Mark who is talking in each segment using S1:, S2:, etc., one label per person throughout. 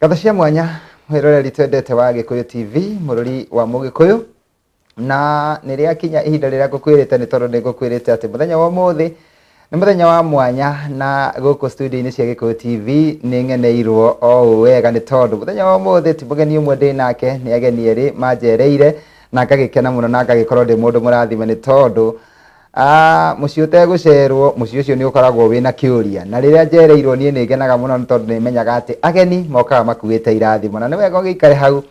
S1: Gathashia mwanya mwiroreri twendete wa Gikuyu TV mururi wa Mugikuyu na niria kinya ihinda riria ngukwirite ni tondu ngukwirite ati muthenya wa muthi ni muthenya wa mwanya na guku studio ini cia Gikuyu TV ni ngeneirwo o wega ni tondu muthenya wa muthi ti mugeni umwe ndi nake ni ageni eri majereire na ngagikena muno na ngagikorwo ndi mundu murathime ni tondu muciĩ ũtegũcerwo muciĩ ũcio nĩ ũkoragwo wĩna kĩũria na rĩrĩa njereirwo niĩ nĩ ngenaga mũno tondũ nĩ menyaga atĩ ageni mokaga makuĩte irathimo na nĩ wega ũgĩikare hau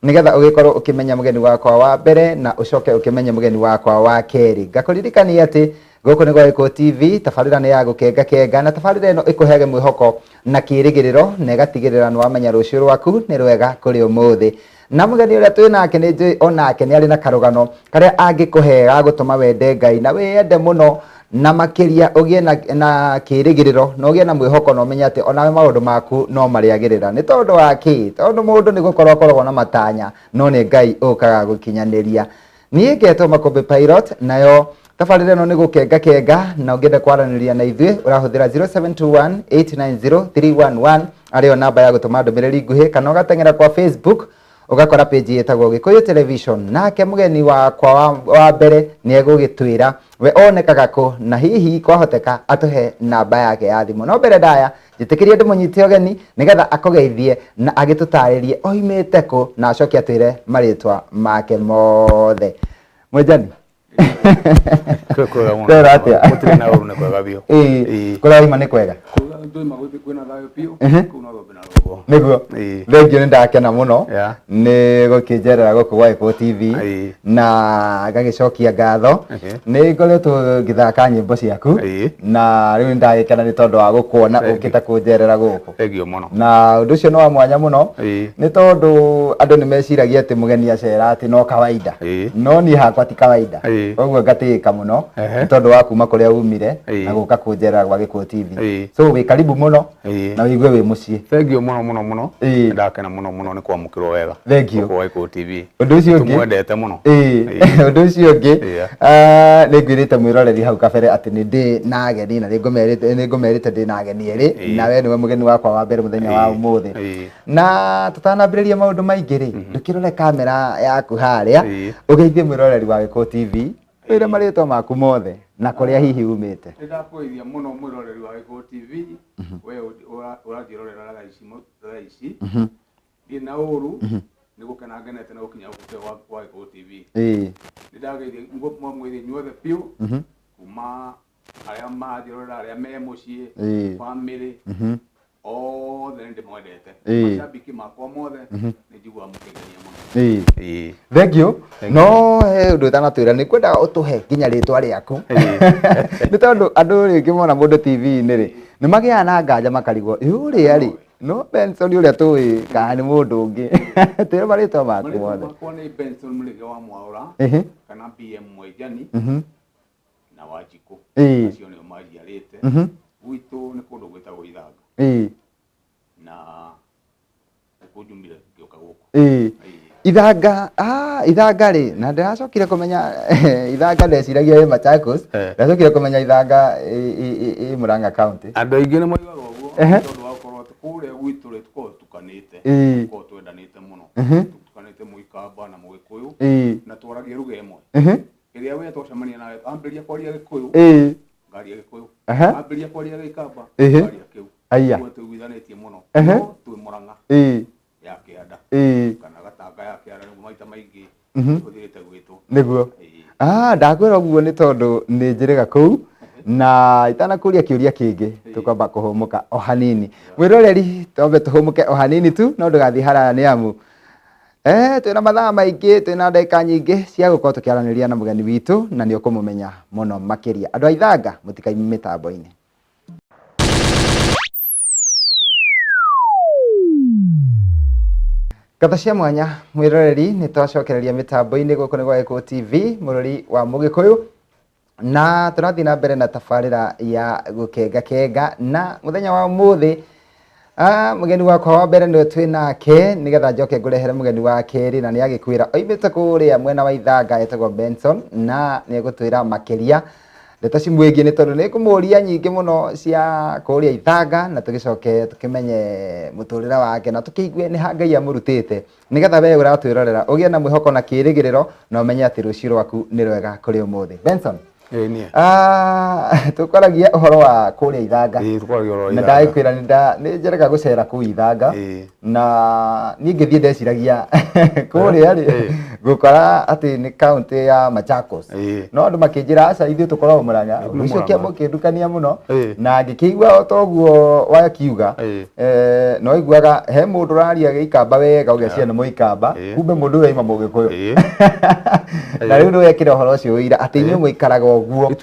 S1: nĩgetha ũgĩkorwo ũkĩmenya mũgeni wakwa wa mbere na ũcoke ũkĩmenya mũgeni wakwa wa kerĩ. Ngakũririkania atĩ gũkũ nĩ gwa Gikuyu TV, tabarĩra nĩ ya gũkenga na tabarĩra ĩno ĩkũheage mwĩhoko na kĩĩrĩgĩrĩro na ĩgatigĩrĩra nĩ wamenya rũciũ rwaku nĩ rwega kũrĩ ũmũthĩ. Na mũgeni ũrĩa twĩ nake nĩ njũĩ onake nĩ arĩ na karũgano karĩa angĩkũhe gagũtũma wende Ngai na wĩende mũno na makĩria ũgĩe na kĩĩrĩgĩrĩro na ũgĩe na mwĩhoko na ũmenye atĩ onawe maũndũ maku no marĩagĩrĩra. Nĩ tondũ wa kĩ? Tondũ mũndũ nĩ gũkorwo akoragwo na matanya no nĩ Ngai ũkaga gũkinyanĩria. Niĩ ngetwo Makumbi Pilot, nayo tabarĩra ĩno nĩ gũkenga na ũngĩenda kwaranĩria na ithuĩ ũrahũthĩra 0721890311 arĩyo namba ya gũtũma ndũmĩrĩri nguhĩ kana ũgateng'era kwa Facebook ugakora page yetagwo Gikuyu Television. Nake mugeni wakwa wa mbere nĩ egũgĩtwĩra we onekaga kũ na hihi kwahoteka atuhe namba yake ya thimũ. No mbere ndaya njĩtĩkĩrie ndĩmũnyite ũgeni nĩgetha akũgeithie na agĩtũtarĩrie oimĩte kũ na acoke atwĩre marĩtwa make mothe. Mwenjani kwega atia?
S2: Gũtirĩ na ũru nĩ kwega biũ.
S1: Kũraima nĩ kwega?
S2: Ndoima gũthiĩ kwĩna thayũ biũ, kũu no thũmbĩ na rũgũ.
S1: Nĩguo thengio nĩ ndakena mũno nĩ gũkĩnjerera gũkũ gwa Gikuyu TV na ngagĩcokia ngatho. Nĩ ngoretwo ngĩthaka nyĩmbo ciaku na rĩu nĩ ndagĩkena nĩ tondũ wa gũkuona ũkĩte kũnjerera gũkũ.
S2: Thengio mũno.
S1: Na ũndũ ũcio nĩ wa mwanya mũno nĩ tondũ andũ nĩ meciragia atĩ mũgeni acera atĩ no kawaida, no niĩ hakwa ti kawaida. Koguo ngatĩĩka mũno nĩ tondũ wa kuma kũrĩa umire na gũka kũnjerera gwa Gikuyu TV. So wĩ karibu mũno na wĩigue wĩ mũciĩ.
S2: Thengio mũno. Ndakena mũno nĩ kwamũkĩrwo wega.
S1: Thengio.
S2: Gwa Gikuyu TV.
S1: Ũndũ ũcio ũngĩ
S2: tumwendete mũno.
S1: Ũndũ ũcio ũngĩ nĩ ngwĩrĩte mwĩroreri hau kabere atĩ nĩ ndĩ na ageni na nĩ ngũmerĩte ndĩ na ageni erĩ na we nĩwe mũgeni wakwa wa mbere mũthenya wa ũmũthĩ. Na tũtanambĩrĩria maũndũ maingĩ rĩ, ndũkĩrore kamera yaku harĩa ũgeithie mwĩroreri wa Gikuyu TV wĩre marĩtwa maku mothe na kũrĩa hihi umĩte.
S2: Nĩndakũgeithia mũno mwĩroreri wa Gikuyu TV, we ũrathiĩrorera thaa ici ndĩ na ũru nĩ gũkena ngenete na gũkinya gũkũ gwa Gikuyu TV. Nĩndageithia mwĩrĩ inyuothe biũ kuma arĩa mathiĩrorera arĩa me mũciĩ bamĩrĩ othe nĩ ndĩmwendete. Macambiki makwa mothe nĩ njiguaga mũkĩngenia mũno.
S1: Thengio. No he ũndũ ũtanatwĩra nĩ kwendaga ũtũhe nginya rĩtwa rĩaku nĩ tondũ andũ rĩngĩ mona mũndũ TV-inĩ rĩ nĩ magĩaga na nganja makarigwo ũrĩa rĩ no Benson ũrĩa tũĩ kana nĩ mũndũ ũngĩ. Twĩre marĩtwa maku mothe.
S2: Makwa nĩ Benson Mũrĩge wa Mwaũra kana BM Mwenjani na Wanjikũ. Acio nĩo manjiarĩte. Gwitũ nĩ kũndũ gwĩtagwo Ithanga na nĩkũnjumire ngĩũka gũkũ. Ithanga rĩ na ndĩracokire kũmenya Ithanga ndeciragia ĩ Machakos, ndĩracokire kũmenya Ithanga ĩ Murang'a County. Andũ aingĩ nĩ moigaga ũguo tondũ wa gũkorwo kũrĩa gwitũ rĩ tũkoragwo tukanĩte, tũkoragwo twendanĩte mũno, tukanĩte Mũikamba na Mũgĩkũyũ na twaragia lugha ĩmwe. Ĩrĩa we twacemania nawe ambĩrĩria kwaria Gĩkũyũ ngaria Gĩkũyũ, ambĩrĩria kwaria Gĩkamba ngaria kĩu. Ũguo tũiguithanĩtie mũno no twĩ Murang'a ya Kĩanda kana Gatanga ya Kĩanda nĩguo maita maingĩ tũthirĩte gwitũ.
S1: Nĩguo ndakwĩra ũguo nĩ tondũ nĩ njĩrĩga kũu na itanakũria kĩũria kĩngĩ tũkwamba kũhũmũka o hanini. Mwĩroreri twambe tũhũmũke o hanini tu no ndũgathiĩ haraya nĩ amu twĩna mathaa maingĩ, twĩna ndagĩka nyingĩ cia gũkorwo tũkĩaranĩria na mũgeni witũ na nĩ ũkũmũmenya mũno makĩria. Andũ a Ithanga mũtikaime mĩtambo-inĩ. Gathashia mwanya mwĩroreri nĩ twacokereria mĩtambo-inĩ gũkũ nĩ gwa Gikuyu TV mũrũri wa Mũgĩkũyũ na tũrathiĩ na mbere na tabarĩra ya gũkenga na mũthenya wa ũmũthĩ mũgeni wakwa wa mbere nĩwe twĩ nake nĩgetha njoke ngũrehere mũgeni wa kerĩ na nĩ agĩkwĩra oimĩte kũrĩa mwena wa Ithanga etagwo Benson na nĩ egũtwĩra makĩria Ndeto cimu ingi ni tondu ni kumuria nyingi muno cia kuria ithanga na tugicoke tukimenye muturira wake na tukiigue ni hangai amurutite nigetha we uratwirorera ugie na mwihoko na kirigiriro na umenye ati rucio rwaku ni rwega kuri umuthi. Benson, tukoragia uhoro wa kuria ithanga.
S2: Tukoragia uhoro wa
S1: ithanga. Na ndaikwira ni njerega gucera ku ithanga na ni ngithie ndeciragia kuria ri gukora ati ni county ya Machakos. No andu makinjira aca ithuĩ tukoragwo Murang'a ucio kiambo kindukania muno na ngikigua otoguo wakiuga no iguaga he mundu raria Gikamba wega ugia ciana Muikamba kumbe mundu uraima Mugikuyu na riu wekire uhoro ucio wira ati inyu muikaraga uguo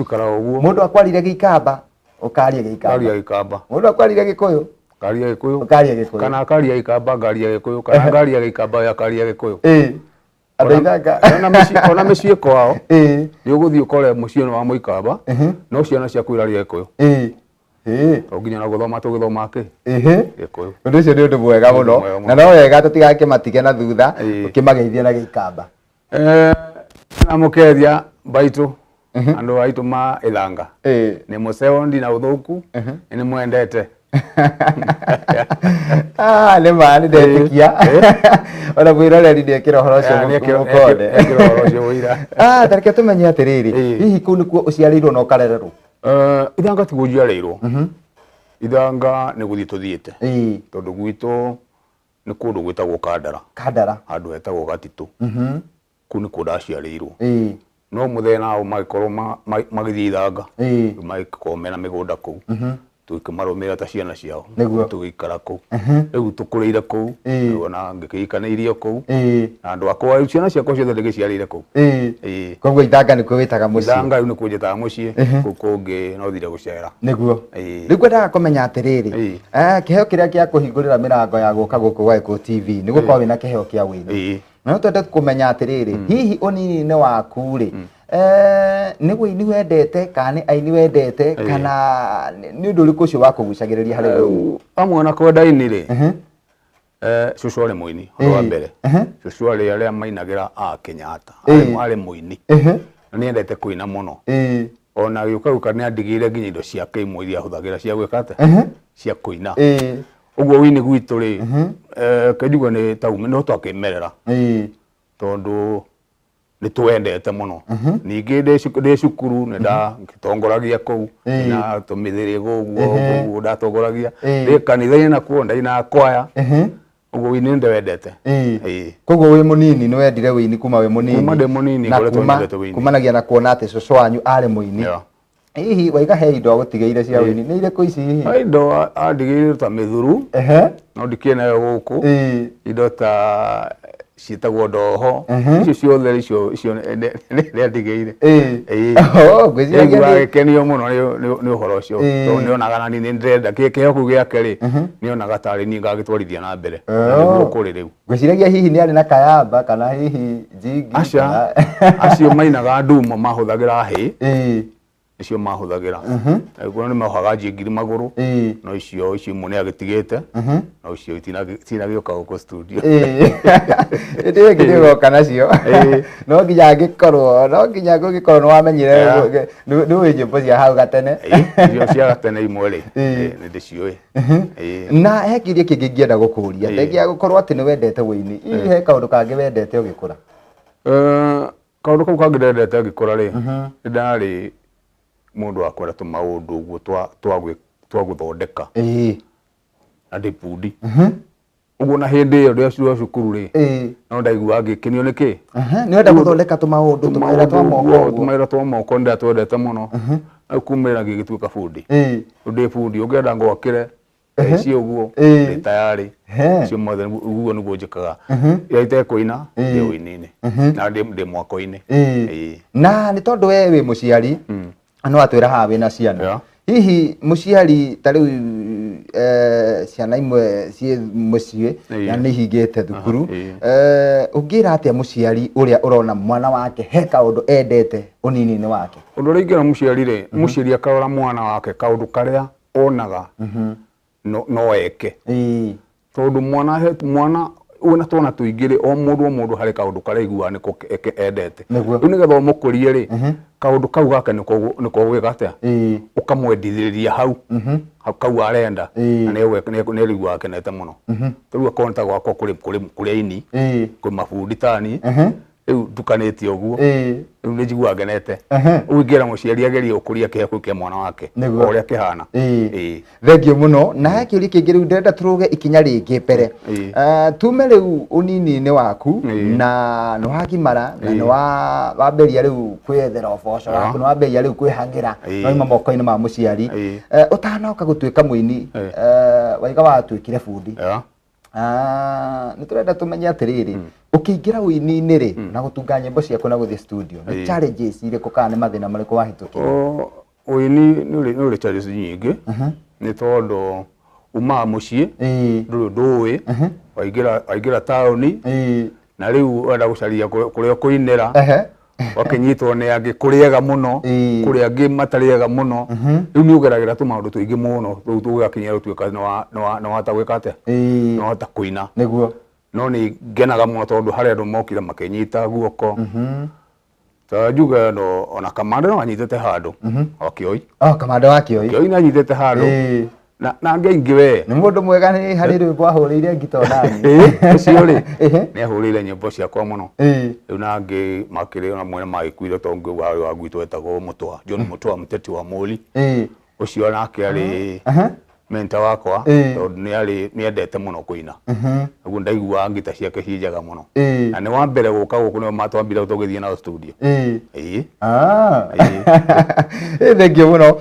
S1: mundu akwarire Gikamba ukaria Gikamba mundu akwarire Gikuyu ukaria Gikuyu
S2: kana akaria Gikamba ngaria Gikuyu kana ngaria Gikamba akaria Gikuyu
S1: Adeithanga
S2: ona mĩciĩ kwao nĩ ũgũthiĩ ũkore mũciĩ wa Mũikamba no ciana ciaku iraria Gĩkũyũ to nginya no gũthoma tũgĩthoma kĩ Gĩkũyũ.
S1: Ũndũ ũcio nĩ ũndũ mwega mũno na no wega tũtigakĩmatige na thutha ũkĩmageithia na Gĩkamba.
S2: Na mũkeria baitũ andũ aitũ ma Ithanga nĩ mũceondi na ũthũku nĩ mwendete
S1: ni mani ndetikia ona mwiroreri ndekira horo cio mukode tareke tumenye atiriri hihi kuu nikuo uciarirwo na ukarererwo.
S2: Ithanga ti guciarirwo Ithanga ni guthii tuthiite tondu gwitu ni kundu gwitagwo Kandara handu hetagwo Gatitu kuu ni kundu aciarirwo no muthena ao magikorwo magithii Ithanga magikorwo mena migunda kuu tukimarumira ta ciana ciao tugikara ku riu tukureire ku ona ngikikaniirio ku na andu akwa ciana ciakwa ciothe ndiciciarire ku
S1: koguo Ithanga nikuo witaga mucii.
S2: Ithanga riu nikuo njitaga mucii kungi no thire gucera
S1: niguo riu kwendaga kumenya atiriri kiheo kiria gia kuhingurira mirango ya guka guku gwa Gikuyu TV nigukorwo wina kiheo kia wini na twende kumenya atiriri hihi unini ni waku ri ni wini wendete kana aini wendete kana ni undu uriku ucio wakugucagiriria hari wewe
S2: amwe na kwenda-ini ri cucu ari muini wa mbere cucu ari aria mainagira a Kenyatta ari muini na ni endete kuina muno ona giuka ni andigire nginya indo cia kimu iria huthagira cia gwikate cia kuina uguo wini gwitu ri kenjuga ni taume no twakimerera tondu ni twendete muno ningi ndi cukuru ni ndatongoragia kuu na tumithiri guguo ndatongoragia ndi kanitha-ini nakuo ndaina kwaya uguo wini ndewendete
S1: koguo wi munini ni wendire wini kuma wi munini
S2: kuma ndi munini ngoretwo nyendete wini
S1: kumanagia na kuona ati cucu wanyu ari muini hihi waiga he indo agutigeire cia wini ni irĩkũ ici hihi
S2: indo andigire ta mithuru no ndikiena guku indo ta ciitagwo ndoho icio ciothe icio nĩ andigĩire ngwĩciria gĩkenio mũno nĩ ũhoro ũcio tondũ nĩonaga nani nĩ ndĩrenda kĩheo kĩu gĩake rĩ nĩonaga tarĩ niĩ ngagĩtwarithia na mbere nĩguo kũrĩ rĩu.
S1: Ngwĩciragia hihi nĩ arĩ na kayamba kana hihi jingi
S2: acio mainaga ndumo mahũthagĩra hĩ icio mahuthagira guo ni mahaga njingiri maguru no icio imwe ni agitigite no icio itina gioka guko studio
S1: ende ngigoka nacio no nginya angikorwo no wamenyire ni nyimbo cia hau gatene
S2: icio cia gatene imwe ri ni ndicioi
S1: na hekirie kingi ngienda gukuria ndegia gukorwo ati ni wendete wini he kaundu kangi wendete ugikura
S2: kaundu kau kangi ndendete ngikura ri ndari mundu wa kwenda tu maundu uguo twa guthondeka na ndipundi uguo na hindi iyo ndio cio cukuru ri no ndaigua ngikenio niki
S1: ni wenda guthondeka tu maundu
S2: tumaira twa moko nda twendete muno kumira ngigituika bundi ndi bundi ungienda ngokire cio uguo ndi tayari cio mothe uguo niguo njikaga yaite kuina ndi wini-ini na ndi mwako-ini
S1: na ni tondu we wi muciari no atwira ha wina ciana hihi muciari ta riu ciana imwe cie mucie na ni hingite thukuru ungira atia muciari uria urona mwana wake he kaundu endete unini-ini wake
S2: undu uria ingira muciari ri muciari akarora mwana wake kaundu karia onaga no eke tondu mwana ona tona tuingire o mundu hari kaundu karaigua niko endete riu nigetha umukurie ri kaundu kau gake niko gwigate ukamwendithiriria hau kau arenda na ne rigua akenete muno riu akonta gwakwa kuri ini kwi mabundi tani riu dukanĩtie ũguo riu nĩ njigua ngenete ũingĩra mũciari agerie ũkũria kĩheku kĩa mwana wake ũrĩa kĩhana
S1: thengio mũno na kĩũria kĩngĩ rĩu ndĩrenda tũrũge ikinya rĩngĩ mbere tume rĩu ũnini-inĩ waku na nĩ wagimara na nĩ wamberia rĩu kwĩethera ũboco waku nĩ wamberia rĩu kwĩhangĩra noima moko-inĩ ma mũciari ũtanoka gũtuĩka mũini waiga watuĩkire bundi nĩ tũrenda tũmenye atĩrĩrĩ ũkĩingĩra ũini-inĩ rĩ na gũtunga nyĩmbo ciaku na gũthiĩ studio nĩ challenges irĩkũ kana nĩ mathĩna marĩkũ wahĩtũkĩire
S2: ũini nĩ ũrĩ challenges nyingĩ nĩ tondũ umaga mũciĩ ndũrĩ ndũĩ waingĩra taũni na rĩu wenda gũcaria kũrĩa ũkũinĩra wakinyitwo nĩ angĩ kũrĩega mũno kũrĩa angĩ matarĩega mũno rĩu nĩ ũgeragĩra tũmaũndũ tũingĩ mũno rĩu tũgĩgakinya gũtuĩka nĩ wahota gwĩka atĩa nĩ wahota kũina
S1: nĩguo
S2: no nĩ ngenaga mũno tondũ harĩ andũ mokire makĩnyita guoko ta njuge ona kamande no anyitĩte handũ o kĩoi
S1: kamande wa kĩoi
S2: nĩ anyitĩte handũ na angĩ aingĩ we
S1: nĩ mũndũ mwega nĩ harĩ rwĩmbo ahũrĩire ngito nani
S2: ũcio rĩ nĩ ahũrĩire nyĩmbo ciakwa mũno rĩu na angĩ makĩrĩ ona mwene magĩkuire tondũ ngĩ wa gwitũ wetagwo Mũtwa John Mũtwa mũteti wa Mũri ũcio nake arĩ mentor wakwa tondũ nĩ endete mũno kũina ũguo ndaiguaga ngita ciake ci njega mũno na nĩ wa mbere gũka gũkũ nĩo matwambire tũgĩthiĩ nao studio
S1: thengio mũno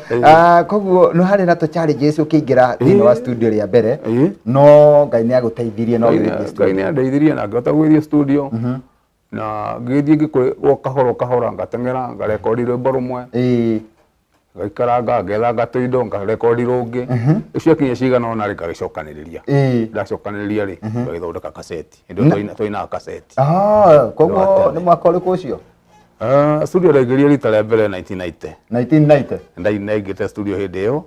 S1: koguo nĩ harĩ na tũ challenges ũkĩingĩra thĩinĩ wa studio rĩa mbere no Ngai nĩ agũteithirie no gĩthiĩ studio
S2: Ngai nĩ andeithirie na ngĩhota gũthiĩ studio na ngĩthiĩ kahora ngateng'era ngarekodi rwĩmbo rũmwe gaikaranga ngetha tũindo ngarekodi rũngĩ icio kinya cigana ona rĩ ngagĩcokanĩrĩria ndacokanĩrĩria rĩ ngagĩthondeka kaseti ndio tũinaga kaseti
S1: koguo nĩ mwaka ũrĩkũ ũcio
S2: studio ndaingĩrire rita rĩa mbere 1990 ndaingĩte studio hĩndĩ ĩyo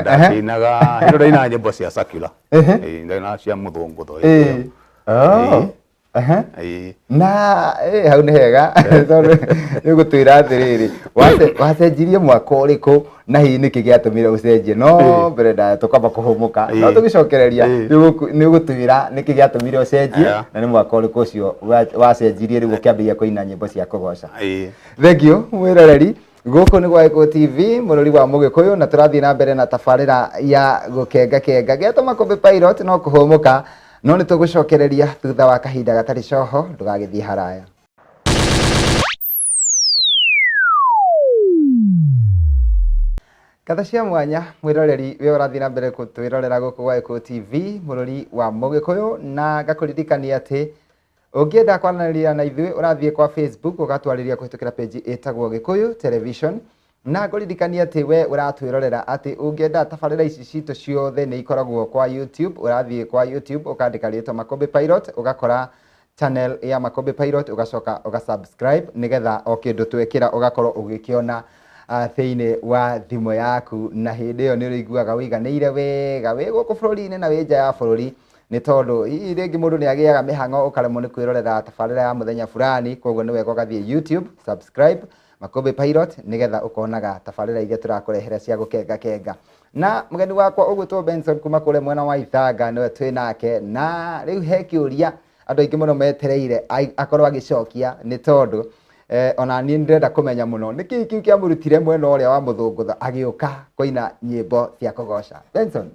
S2: ndakĩinaga hĩndĩ ndainaga nyĩmbo cia secular ndainaga cia mũthũngũtho hĩndĩ ĩyo
S1: na hau nĩ hega tondũ nĩ gũtwĩra atĩrĩrĩ wacenjirie mwaka ũrĩkũ na hihi nĩkĩ gĩatũmire ũcenjie no mbere tũkamba kũhũmũka no tũgĩcokereria nĩ gũtwĩra nĩkĩ gĩatũmire ũcenjie na nĩ mwaka ũrĩkũ ũcio wacenjirie rĩu ũkĩambĩrĩria kũina nyĩmbo cia kũgoca thengio mwĩroreri gũkũ nĩ gwa Gikuyu TV mũrori wa Mũgĩkũyũ na tũrathiĩ na mbere na tabarĩra ya gũkenga getwo Makumbi Pilot no kũhũmũka no nĩ tũgũcokereria thutha wa kahinda gatarĩ coho ndũgagĩthiĩ haraya Katha cia mwanya mwĩroreri we ũrathiĩ na mbere gũtwĩrorera gũkũ gwa Gikuyu TV mũrori wa Mũgĩkũyũ na ngakũririkania atĩ ũngĩenda kwaranĩria na ithuĩ ũrathiĩ kwa Facebook ũgatwarĩria kũhĩtũkĩra page ĩtagwo Gikuyu Television na ngũririkania atĩ we ũratwĩrorera atĩ ũngĩenda tabarĩra ici citũ ciothe nĩ ikoragwo kwa YouTube ũrathiĩ kwa YouTube ũkandĩka rĩtwa Makumbi Pilot ũgakora channel ya Makumbi Pilot ũgacoka ũgasubscribe nĩgetha o kĩndũ twekĩra ũgakorwo ũgĩkĩona thĩinĩ wa thimũ yaku na hĩndĩ ĩyo nĩ ũrĩiguaga ũiganĩire wega wĩ gũkũ bũrũri-inĩ na wĩ nja ya bũrũri nĩ tondũ hihi rĩngĩ mũndũ nĩ agĩaga mĩhang'o ũkaremwo nĩ kwĩrorera tabarĩra ya mũthenya fulani koguo nĩ wega ũgathiĩ YouTube subscribe Makumbi Pilot nĩgetha ũkonaga tabarĩra iria tũrakũrehera cia gũkenga na mũgeni wakwa ũgwĩtwo Benson kuma kũrĩa mwena wa Ithanga nĩwe twĩ nake na rĩu he kĩũria andũ aingĩ mũno metereire akorwo agĩcokia nĩ tondũ ona niĩ ndĩrenda kũmenya mũno nĩkĩ kĩu kĩamũrutire mwena ũrĩa wa mũthũngũtho agĩũka kũina nyĩmbo cia kũgoca Benson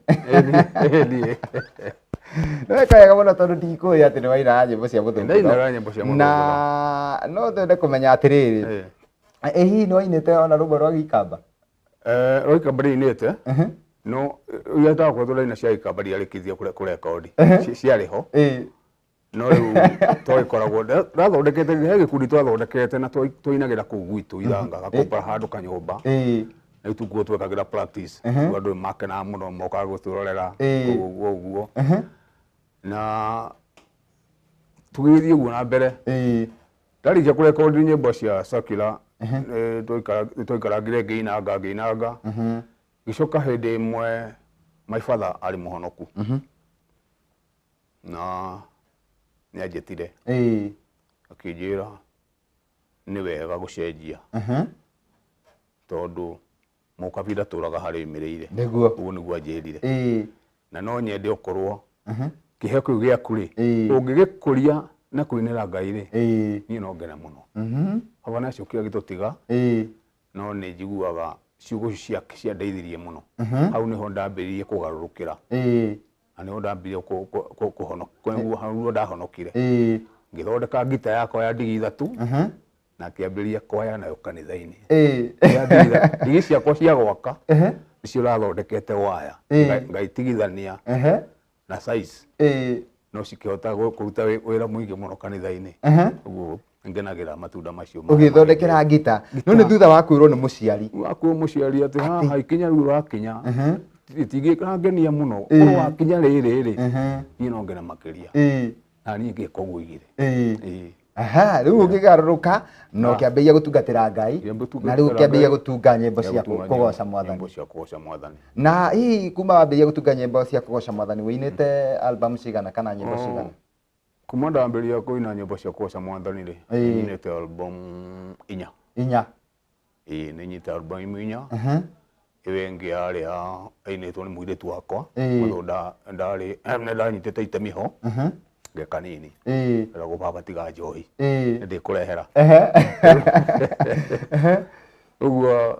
S1: Nĩweka wega mũno tondũ ndikũĩ atĩ nĩ wainaga nyĩmbo cia mũthũngũtho na no twende kũmenya atĩrĩrĩ hihi nĩ wainĩte ona rũmwe rwa Gikamba
S2: rwa Gikamba rĩinĩte no iria ndakorwo tũraina cia Gikamba riarĩkithia kũrekodi ciarĩ ho no rĩu twagĩkoragwo ndathondekete he gĩkundi twathondekete na twainagĩra kũu gwitũ Ithanga gakomba handũ kanyũmba na itukuo twekagĩra practice andũ makenaga mũno mokaga gũtũrorera ũguo na tũgĩthiĩ ũguo na mbere ndarĩkia kũrekodi nyĩmbo cia secular twaikaraga ngĩinanga gĩcoka hĩndĩ ĩmwe my father arĩ mũhonoku na nä anjätire akä ra nä wega gå cenjia tondå må kabira tå raga harä mä rä ire å guo nä guo anjä rire na no nyende å korwo kä heo kä u gä aku rä å ngä gä kå ria na kwä nä ra Ngai rä niä no ngene må no haba nacio kä a gä tå tiga no nä njiguaga ciugo ciake ciandeithirie må no hau nä ho ndambä ririe kå garå rå kä ra na nä ho ndambä rie kå hau ndahonokire ngä thondeka ngita yakwa ya ndigi 3 na kä ambä ria kwaya nayo kanitha-inä ndigi ciakwa cia gwaka nä cio rathondekete waya ngaitigithania na size no cikä hota kå ruta wä ra må ingä må no kanitha-inä ũguo ngenagä ra matunda macio
S1: ũgĩthondekera ngita no nĩ thutha wa kwĩrwo nĩ mũciari
S2: wakwĩrwo mũciari atĩ haha ikinya rĩu ũrakinya tingĩkangenia mũno ũrũ wakinya rĩrĩ niĩ no ngene makĩria na niĩ ngĩka ũguo igĩrĩ
S1: rĩu ũngĩgarũrũka no kĩambĩrĩria gũtungatĩra Ngai na rĩu kĩambĩrĩria gũtunga nyĩmbo cia kũgoca Mwathani na hihi kuma wambĩrĩria gũtunga nyĩmbo cia kũgoca Mwathani wĩinĩte album cigana kana nyĩmbo cigana
S2: kuma ndambĩrĩria kũina nyĩmbo cia kũgoca Mwathani rĩ nyinĩte album 4 nĩ nyinĩte album 4 ĩyo ĩngĩ yarĩ ainĩtwo nĩ mũirĩtu wakwa ndarĩ ndanyitĩte itemi ho ge kanini rago baba tiga njohi ndĩ kũrehera ũguo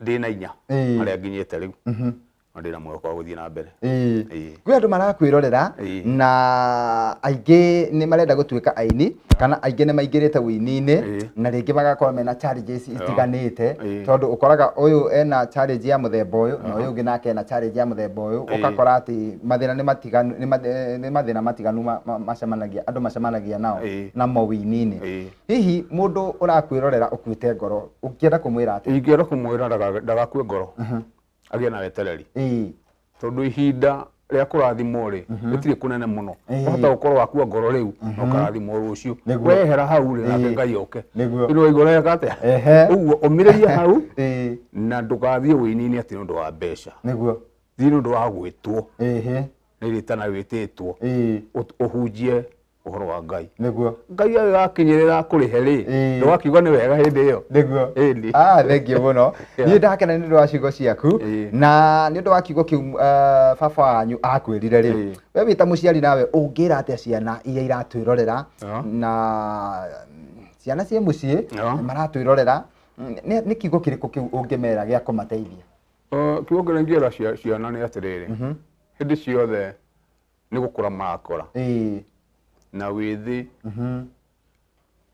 S2: ndĩ na 4 arĩa nginyĩte rĩu ndĩ na muoyo kwa gũthiĩ na mbere
S1: kwĩ andũ marakwĩrorera na aingĩ nĩ marenda gũtuĩka aini kana aingĩ nĩ maingĩrĩte wĩini-inĩ na rĩngĩ magakorwo mena challenges itiganĩte tondũ ũkoraga ũyũ ena challenge ya mũthemba ũyũ na ũyũ ũngĩ nake ena challenge ya mũthemba ũyũ ũgakora atĩ mathĩna nĩ mathĩna matiganu macemanagia andũ macemanagia nao na mawĩini-inĩ hihi mũndũ ũrakwĩrorera ũkuĩte ngoro ũngĩenda kũmwĩra atĩ
S2: ingĩenda kũmwĩra ndagakue ngoro agĩe na wetereri tondũ ihinda rĩa kũrathimwo rĩ rĩtirĩ kũnene mũno ũhota gũkorwo wakua ngoro rĩu no karathimwo rũciũ wehera hau rĩ nake Ngai oke ino igoreka atĩa ũguo ũmĩrĩrie hau na ndũgathiĩ wĩini-inĩ atĩ nĩ ũndũ wa mbeca thiĩ nĩ ũndũ wa gwĩtwo nĩ rĩtana wĩtĩtwo ũhunjie ũhoro wa Ngai Ngai agakinyĩrĩra kũrĩhe rĩ ndũgakiuga nĩ wega hĩndĩ ĩyo
S1: thengio mũno niĩ ndakena nĩ ũndũ wa ciugo ciaku na nĩ ũndũ wa kiugo kĩu baba wanyu akwĩrire rĩ we wĩ ta mũciari nawe ũngĩra atĩa ciana iria iratwĩrorera na ciana ciĩ mũciĩ maratwĩrorera nĩ kiugo kĩrĩkũ kĩu ũngĩmera gĩa kũmateithia
S2: kiugo kĩrĩa ingĩra ciana nĩ atĩrĩrĩ hĩndĩ ciothe nĩ gũkũra marakũra na wĩthĩ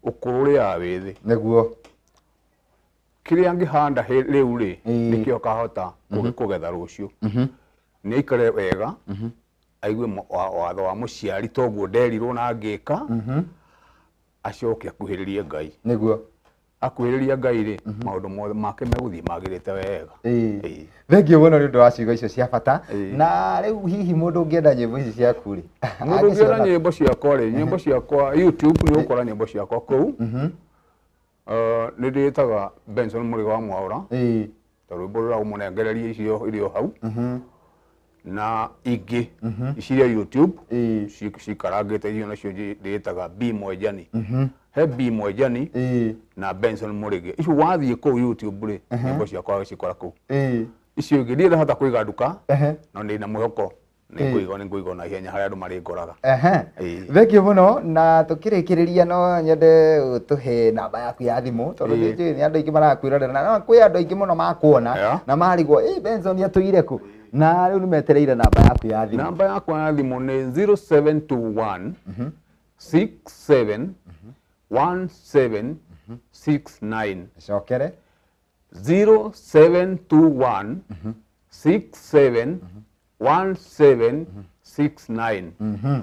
S2: ũkũrũrĩaga wĩthĩ
S1: nĩguo
S2: kĩrĩa angĩhanda rĩu rĩ nĩkĩo kahota kũgetha rũciũ nĩ aikare wega aigue watho wa mũciari toguo nderirwo na ngĩka acoke akuhĩrĩrie Ngai
S1: nĩguo
S2: akuhĩrĩria Ngai rĩ maũndũ mothe make megũthiĩ magĩrĩte wega
S1: thengio mũno nĩ ũndũ wa ciugo icio cia bata na rĩu hihi mũndũ ũngĩenda nyĩmbo ici ciaku rĩ
S2: mũndũ ũngĩenda nyĩmbo ciakwa rĩ nyĩmbo ciakwa YouTube nĩ ũkora nyĩmbo ciakwa kũu nĩ ndĩtaga Benson Mũrĩga wa Mwaũra ta rwĩmbo rũrĩa ũmũnengereria icio irĩ o hau na ingĩ iciria YouTube cikarangĩte icio nacio ndĩtaga B Mwenjani he B Mwenjani na Benson Mũrĩga icio wathiĩ kũu YouTube rĩ nyĩmbo ciakwa cikora kũu icio ingĩ ndirĩ hota kũiga nduka no ndĩ na mwĩhoko nĩ ngũiga na ihenya harĩa andũ marĩngoraga
S1: thengio mũno na tũkĩrĩkĩrĩria no nyende ũtũhe namba yaku ya thimũ tondũ nĩ njũĩ nĩ andũ aingĩ marakwĩrorera na kwĩ andũ aingĩ mũno makuona na marigwo Benson atũire kũ na rĩu nĩ metereire namba yaku ya thimũ
S2: namba yakwa ya thimũ nĩ 0721 67 1769
S1: cokere
S2: 0721 67 1769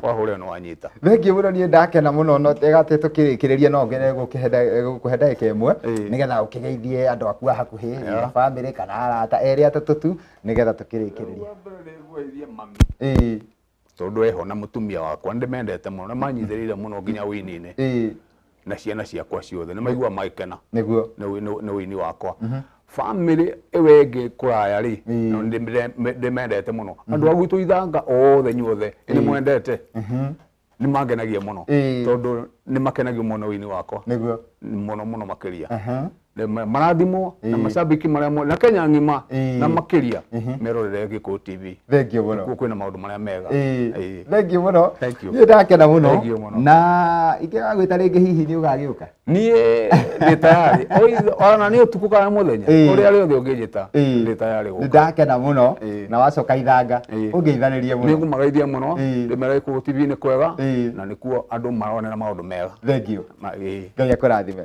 S2: wahũre no wanyita
S1: thengio mũno niĩ ndakena mũno no tegatĩ tũkĩrĩkĩrĩria no ngene gũkũhe ndagĩka ĩmwe nĩgetha ũkĩgeithie andũ aku a hakuhĩ bamĩrĩ kana arata erĩ atatũ tu nĩgetha tũkĩrĩkĩrĩria
S2: tondũ eho na mũtumia wakwa ndĩmendete mũno na manyithĩrĩire mũno nginya wĩini-inĩ na ciana ciakwa ciothe nĩ maigua magĩkena nĩ wĩini wakwa family ewe ĩngĩ kũraya rĩ no ndĩmendete mũno andũ a gwitũ ithanga othe nyuothe nĩ mwendete ni mangenagia muno tondu ni makenagio muno wini wakwa
S1: niguo
S2: muno makiria marathimo na mashabiki maria na Kenya ngima na makiria merorere Gikuyu TV
S1: thengio muno
S2: kwina maundu maria mega
S1: thengio muno ni ndakena muno na ingega gwita ringi hihi ni ugagiuka
S2: nie ndi tayari ona ni utuku kana muthenya uria riothe ungijita ndi tayari guka
S1: ndakena muno na wacoka ithanga ungeithanirie muno
S2: ningumageithia muno ndimera Gikuyu TV ni kwega na nikuo andu maronera maundu mega
S1: thengio ngai akurathime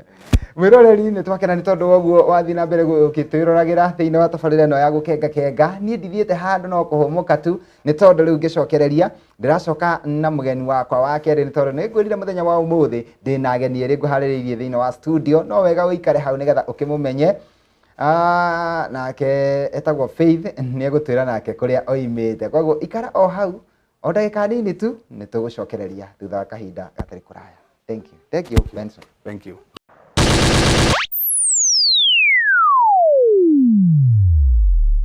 S1: mwiroreri ni twakena ni tondu woguo wathi na mbere gukitwirораgira thiini wa tabarira no ya gukenga kenga ni ndithiete handu no kuhumuka tu ni tondu riu ngicokereria ndiracoka na mugeni wakwa wa keri ni tondu ni ngwirire muthenya wa umuthi ndina ageni eri nguhaririirie thiini wa studio no wega uikare hau nigetha ukimumenye nake etagwo Faith ni egutwira nake kuria oimite koguo ikara o hau o ndagika nini tu ni tugucokereria thutha wa kahinda gatari kuraya thank you Benson
S2: thank you